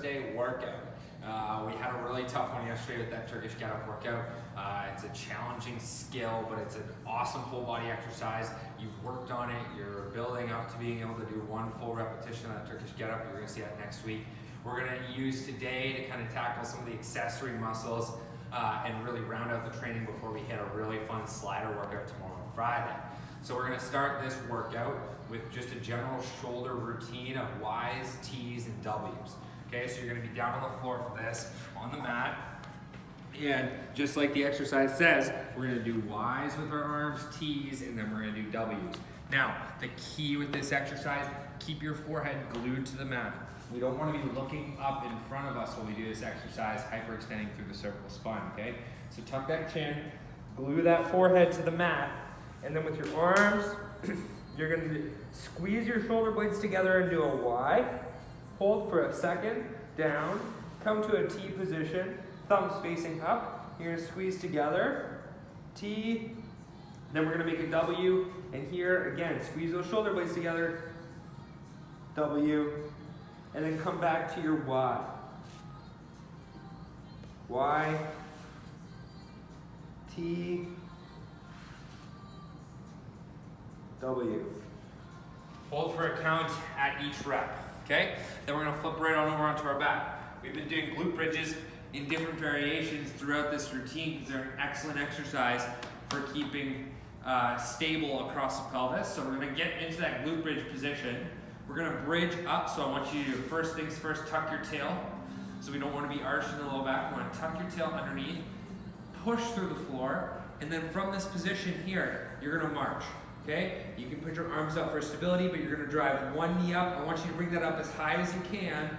Thursday workout. We had a really tough one yesterday with that Turkish get-up workout. It's a challenging skill, but it's an awesome whole body exercise. You've worked on it, you're building up to being able to do one full repetition of that Turkish get-up. You're gonna see that next week. We're gonna use today to kind of tackle some of the accessory muscles and really round out the training before we hit a really fun slider workout tomorrow on Friday. So we're gonna start this workout with just a general shoulder routine of Ys, Ts, and Ws. Okay, so you're gonna be down on the floor for this, on the mat. And just like the exercise says, we're gonna do Ys with our arms, Ts, and then we're gonna do Ws. Now, the key with this exercise, keep your forehead glued to the mat. We don't wanna be looking up in front of us when we do this exercise, hyperextending through the cervical spine, okay? So tuck that chin, glue that forehead to the mat, and then with your arms, you're gonna squeeze your shoulder blades together and do a Y. Hold for a second, down, come to a T position, thumbs facing up. You're gonna squeeze together, T, then we're gonna make a W, and here, again, squeeze those shoulder blades together, W, and then come back to your Y. Y, T, W. Hold for a count at each rep, okay? Then we're gonna flip right on over onto our back. We've been doing glute bridges in different variations throughout this routine because they're an excellent exercise for keeping stable across the pelvis. So we're gonna get into that glute bridge position. We're gonna bridge up, so I want you to do first things first, tuck your tail. So we don't wanna be arching the low back. We wanna tuck your tail underneath, push through the floor, and then from this position here, you're gonna march. Okay, you can put your arms up for stability, but you're gonna drive one knee up. I want you to bring that up as high as you can.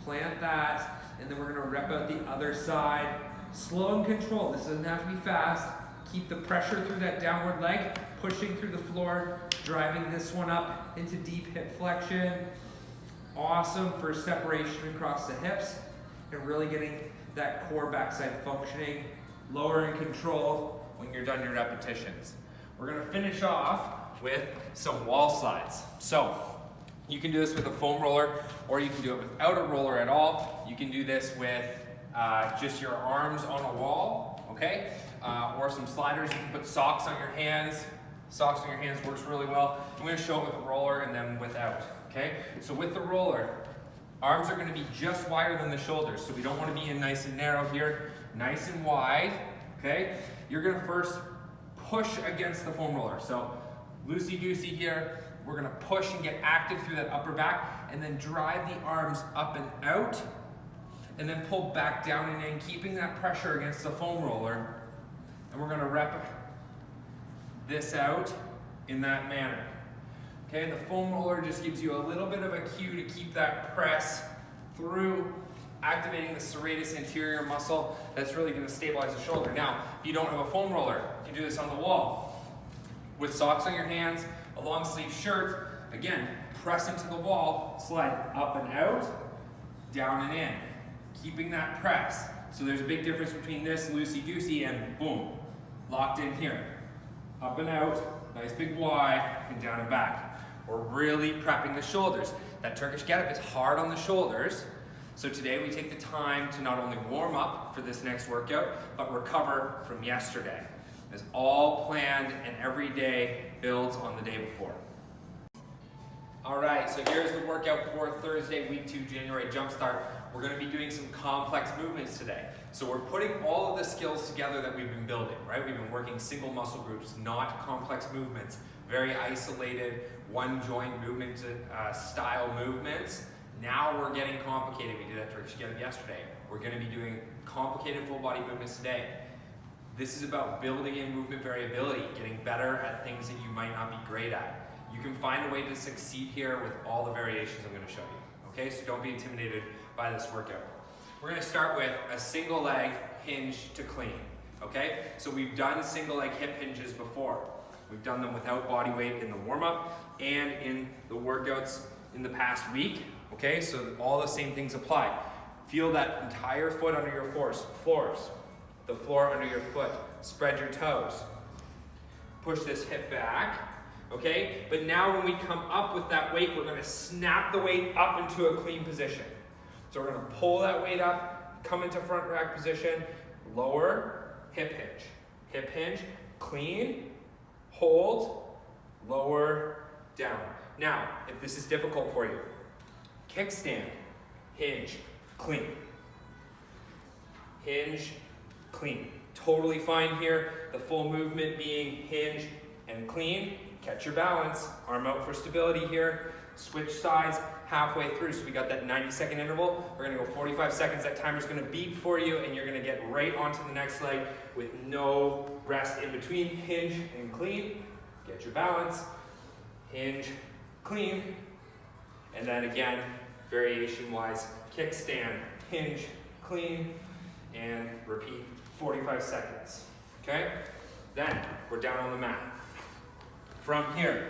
Plant that, and then we're gonna rep out the other side. Slow and controlled, this doesn't have to be fast. Keep the pressure through that downward leg, pushing through the floor, driving this one up into deep hip flexion. Awesome for separation across the hips, and really getting that core backside functioning. Lower and controlled when you're done your repetitions. We're gonna finish off with some wall slides. So you can do this with a foam roller, or you can do it without a roller at all. You can do this with just your arms on a wall, okay? Or some sliders. You can put socks on your hands. Socks on your hands works really well. I'm gonna show it with a roller and then without, okay? So with the roller, arms are gonna be just wider than the shoulders. So we don't wanna be in nice and narrow here, nice and wide, okay? You're gonna first push against the foam roller. So loosey-goosey here, we're gonna push and get active through that upper back, and then drive the arms up and out, and then pull back down and in, keeping that pressure against the foam roller. And we're gonna rep this out in that manner. Okay, the foam roller just gives you a little bit of a cue to keep that press through, activating the serratus anterior muscle. That's really gonna stabilize the shoulder. Now, if you don't have a foam roller, you can do this on the wall. With socks on your hands, a long sleeve shirt, again, press into the wall, slide up and out, down and in, keeping that press. So there's a big difference between this loosey-goosey and boom, locked in here. Up and out, nice big Y, and down and back. We're really prepping the shoulders. That Turkish get-up is hard on the shoulders. So today we take the time to not only warm up for this next workout, but recover from yesterday. It's all planned, and every day builds on the day before. All right, so here's the workout for Thursday, week 2, January Jumpstart. We're gonna be doing some complex movements today. So we're putting all of the skills together that we've been building, right? We've been working single muscle groups, not complex movements, very isolated, one joint movement style movements. Now we're getting complicated. We did that Turkish get-up yesterday. We're gonna be doing complicated full body movements today. This is about building in movement variability, getting better at things that you might not be great at. You can find a way to succeed here with all the variations I'm gonna show you. Okay, so don't be intimidated by this workout. We're gonna start with a single leg hinge to clean. Okay, so we've done single leg hip hinges before. We've done them without body weight in the warm-up and in the workouts in the past week. Okay, so all the same things apply. Feel that entire foot under your floors. The floor under your foot. Spread your toes. Push this hip back, okay? But now when we come up with that weight, we're gonna snap the weight up into a clean position. So we're gonna pull that weight up, come into front rack position, lower, hip hinge, clean, hold, lower, down. Now, if this is difficult for you, kickstand, hinge, clean. Hinge, clean. Totally fine here. The full movement being hinge and clean. Catch your balance. Arm out for stability here. Switch sides halfway through. So we got that 90-second interval. We're gonna go 45 seconds. That timer's gonna beep for you and you're gonna get right onto the next leg with no rest in between. Hinge and clean. Get your balance. Hinge, clean. And then again, variation-wise, kickstand, hinge, clean, and repeat 45 seconds, okay? Then, we're down on the mat. From here,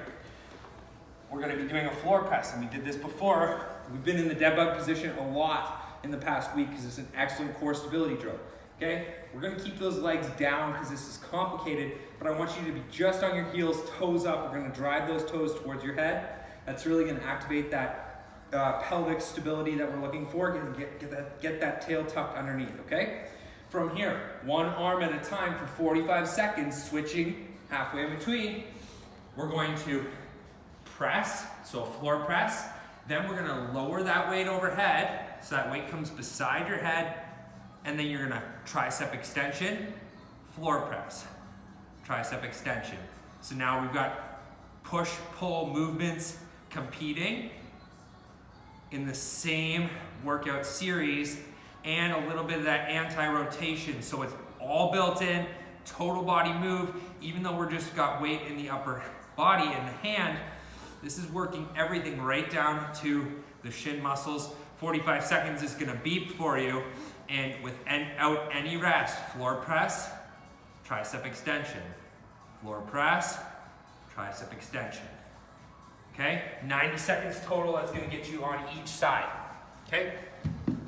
we're gonna be doing a floor press, and we did this before. We've been in the dead bug position a lot in the past week because it's an excellent core stability drill, okay? We're gonna keep those legs down because this is complicated, but I want you to be just on your heels, toes up. We're gonna drive those toes towards your head. That's really gonna activate that pelvic stability that we're looking for. Get that tail tucked underneath, okay? From here, one arm at a time for 45 seconds, switching halfway in between. We're going to press, so a floor press. Then we're gonna lower that weight overhead, so that weight comes beside your head, and then you're gonna tricep extension, floor press, tricep extension. So now we've got push-pull movements competing in the same workout series and a little bit of that anti-rotation. So it's all built in, total body move, even though we're just got weight in the upper body and the hand, this is working everything right down to the shin muscles. 45 seconds is gonna beep for you, and without any rest, floor press, tricep extension, floor press, tricep extension. Okay, 90 seconds total, that's gonna get you on each side, okay?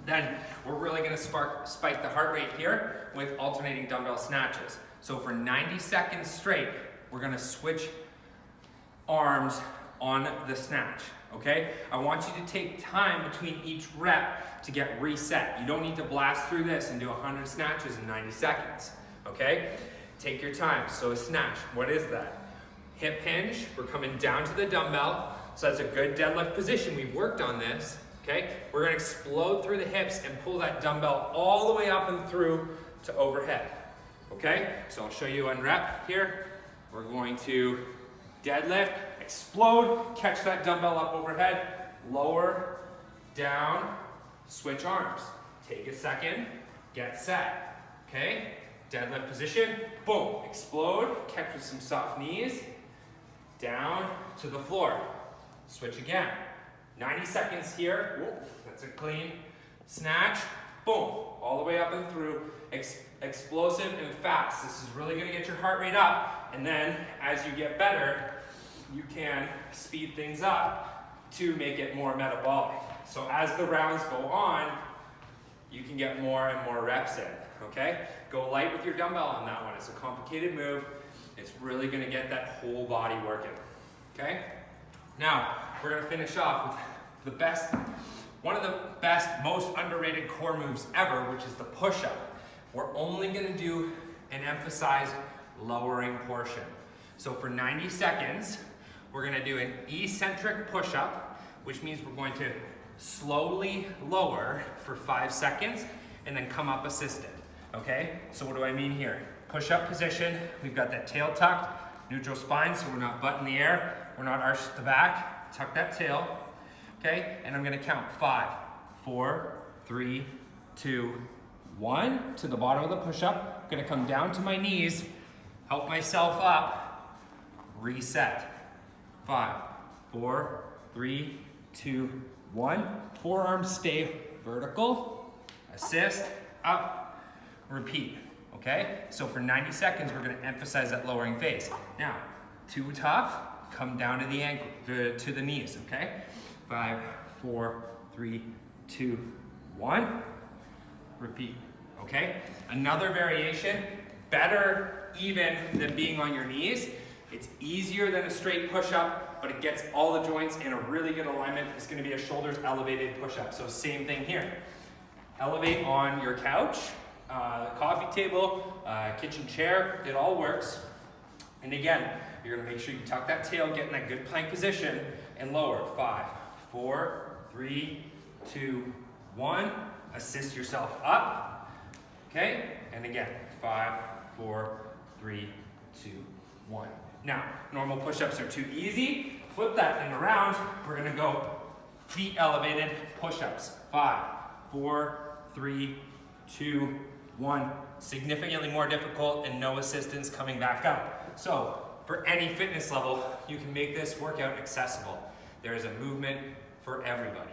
Then we're really gonna spike the heart rate here with alternating dumbbell snatches. So for 90 seconds straight, we're gonna switch arms on the snatch, okay? I want you to take time between each rep to get reset. You don't need to blast through this and do 100 snatches in 90 seconds, okay? Take your time. So a snatch, what is that? Hip hinge, we're coming down to the dumbbell, so that's a good deadlift position. We've worked on this, okay? We're gonna explode through the hips and pull that dumbbell all the way up and through to overhead, okay? So I'll show you one rep here. We're going to deadlift, explode, catch that dumbbell up overhead, lower, down, switch arms. Take a second, get set, okay? Deadlift position, boom, explode, catch with some soft knees, down to the floor. Switch again. 90 seconds here. Whoa, that's a clean snatch. Boom, all the way up and through. Explosive and fast. This is really gonna get your heart rate up. And then as you get better, you can speed things up to make it more metabolic. So as the rounds go on, you can get more and more reps in, okay? Go light with your dumbbell on that one. It's a complicated move. It's really gonna get that whole body working, okay? Now, we're gonna finish off with one of the best, most underrated core moves ever, which is the push-up. We're only gonna do and emphasize lowering portion. So for 90 seconds, we're gonna do an eccentric push-up, which means we're going to slowly lower for 5 seconds and then come up assisted, okay? So what do I mean here? Push-up position, we've got that tail tucked, neutral spine, so we're not butt in the air, we're not arched at the back, tuck that tail, okay? And I'm gonna count 5, 4, 3, 2, 1, to the bottom of the push-up. I'm gonna come down to my knees, help myself up, reset. 5, 4, 3, 2, 1. Forearms stay vertical, assist, up, repeat, okay? So for 90 seconds, we're gonna emphasize that lowering phase. Now, too tough, come down to the ankle, to the knees, okay? 5, 4, 3, 2, 1. Repeat, okay? Another variation, better even than being on your knees, It's easier than a straight push-up, but it gets all the joints in a really good alignment. It's gonna be a shoulders elevated push-up. So same thing here. Elevate on your couch, coffee table, kitchen chair, it all works. And again, you're gonna make sure you tuck that tail, get in that good plank position, and lower. 5, 4, 3, 2, 1. Assist yourself up, okay? And again, 5, 4, 3, 2, 1. Now, normal push-ups are too easy. Flip that thing around. We're gonna go feet elevated push-ups. 5, 4, 3, 2, 1. Significantly more difficult and no assistance coming back up. So, for any fitness level, you can make this workout accessible. There is a movement for everybody.